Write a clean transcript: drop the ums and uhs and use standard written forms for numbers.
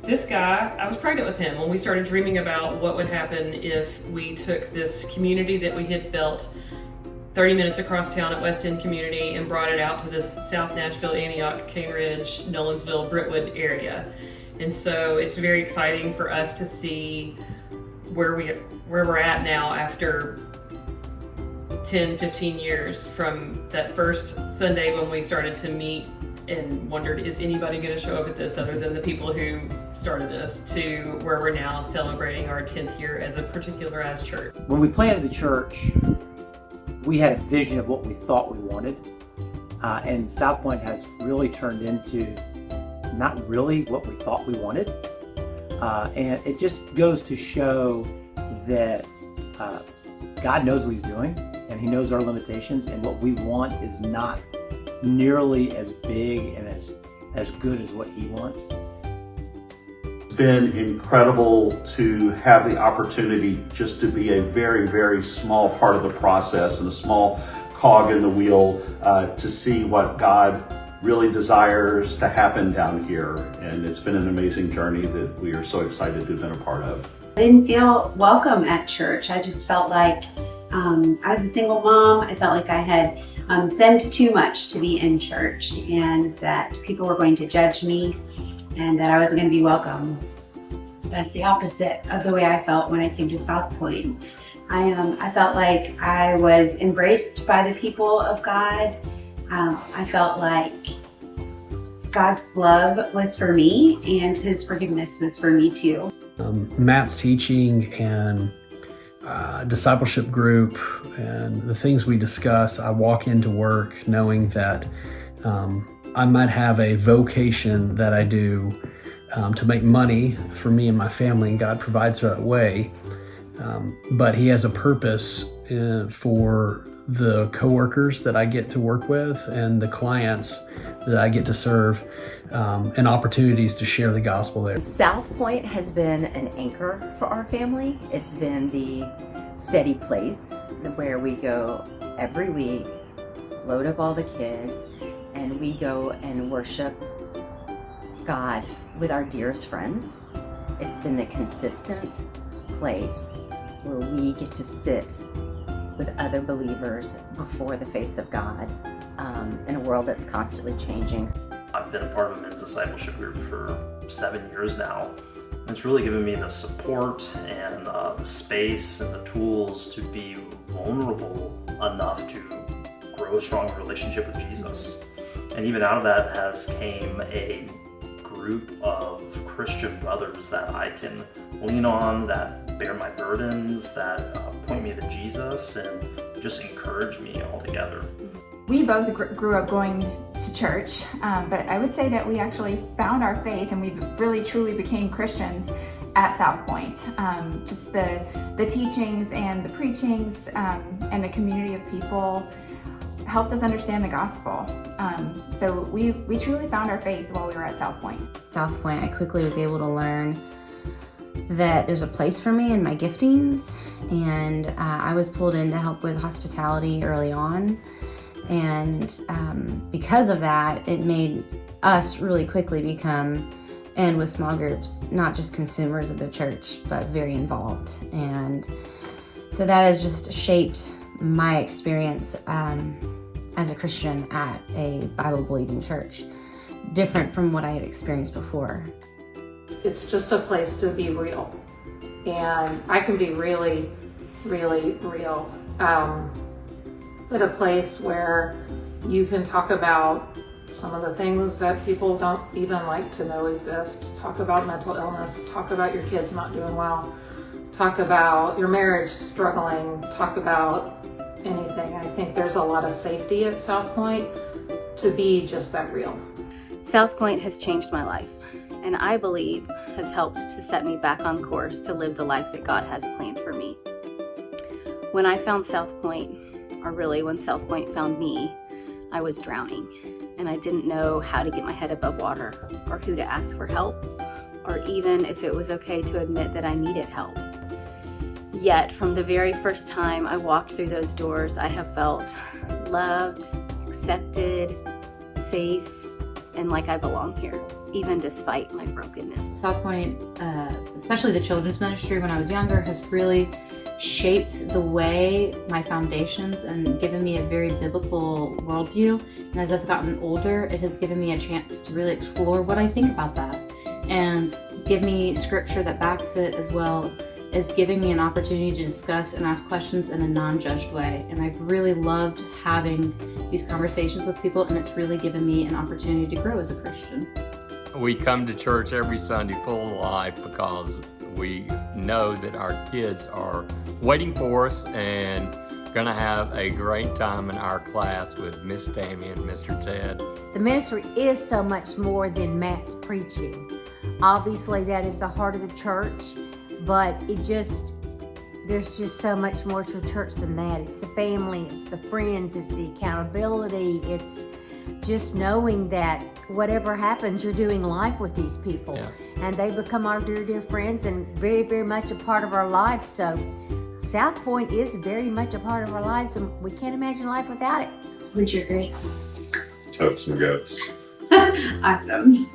This guy, I was pregnant with him when we started dreaming about what would happen if we took this community that we had built 30 minutes across town at West End Community and brought it out to this South Nashville, Antioch, Cane Ridge, Nolensville, Brentwood area. And so it's very exciting for us to see where we're at now after 10, 15 years from that first Sunday when we started to meet and wondered, is anybody going to show up at this other than the people who started this, to where we're now celebrating our 10th year as a particularized church. When we planted the church, we had a vision of what we thought we wanted, and Southpointe has really turned into not really what we thought we wanted, and it just goes to show that God knows what He's doing, and He knows our limitations, and what we want is not nearly as big and as good as what He wants. It's been incredible to have the opportunity just to be a very, very small part of the process and a small cog in the wheel to see what God really desires to happen down here. And it's been an amazing journey that we are so excited to have been a part of. I didn't feel welcome at church. I just felt like I was a single mom. I felt like I had sinned too much to be in church, and that people were going to judge me and that I wasn't going to be welcome. That's the opposite of the way I felt when I came to Southpointe. I felt like I was embraced by the people of God. I felt like God's love was for me and His forgiveness was for me too. Matt's teaching and discipleship group and the things we discuss, I walk into work knowing that I might have a vocation that I do to make money for me and my family, and God provides that way. But He has a purpose for the coworkers that I get to work with and the clients that I get to serve, and opportunities to share the gospel there. Southpointe has been an anchor for our family. It's been the steady place where we go every week, load up all the kids, and we go and worship God with our dearest friends. It's been the consistent place where we get to sit with other believers before the face of God in a world that's constantly changing. I've been a part of a men's discipleship group for 7 years now. It's really given me the support and the space and the tools to be vulnerable enough to grow a strong relationship with Jesus. And even out of that has came a group of Christian brothers that I can lean on, that bear my burdens, that point me to Jesus and just encourage me all together. We both grew up going to church, but I would say that we actually found our faith and we really truly became Christians at Southpointe. Just the teachings and the preachings and the community of people helped us understand the gospel. So we truly found our faith while we were at Southpointe. Southpointe, I quickly was able to learn that there's a place for me in my giftings, and I was pulled in to help with hospitality early on. And because of that, it made us really quickly become, and with small groups, not just consumers of the church, but very involved. And so that has just shaped my experience as a Christian at a Bible-believing church, different from what I had experienced before. It's just a place to be real, and I can be really, really real. At a place where you can talk about some of the things that people don't even like to know exist. Talk about mental illness, talk about your kids not doing well, talk about your marriage struggling, talk about anything. I think there's a lot of safety at Southpointe to be just that real. Southpointe has changed my life, and I believe has helped to set me back on course to live the life that God has planned for me. When I found Southpointe, or really when Southpointe found me, I was drowning, and I didn't know how to get my head above water, or who to ask for help, or even if it was okay to admit that I needed help. Yet, from the very first time I walked through those doors, I have felt loved, accepted, safe, and like I belong here. even despite my brokenness. Southpointe, especially the children's ministry when I was younger, has really shaped the way my foundations and given me a very biblical worldview. And as I've gotten older, it has given me a chance to really explore what I think about that and give me scripture that backs it, as well as giving me an opportunity to discuss and ask questions in a non-judged way. And I've really loved having these conversations with people, and it's really given me an opportunity to grow as a Christian. We come to church every Sunday full of life because we know that our kids are waiting for us and going to have a great time in our class with Miss Tammy and Mr. Ted. The ministry is so much more than Matt's preaching. Obviously, that is the heart of the church, but there's just so much more to a church than that. It's the family, it's the friends, it's the accountability, it's just knowing that whatever happens, you're doing life with these people. Yeah. And they become our dear, dear friends and very, very much a part of our lives. So Southpointe is very much a part of our lives, and we can't imagine life without it. Would you agree? Totes and goats. Awesome.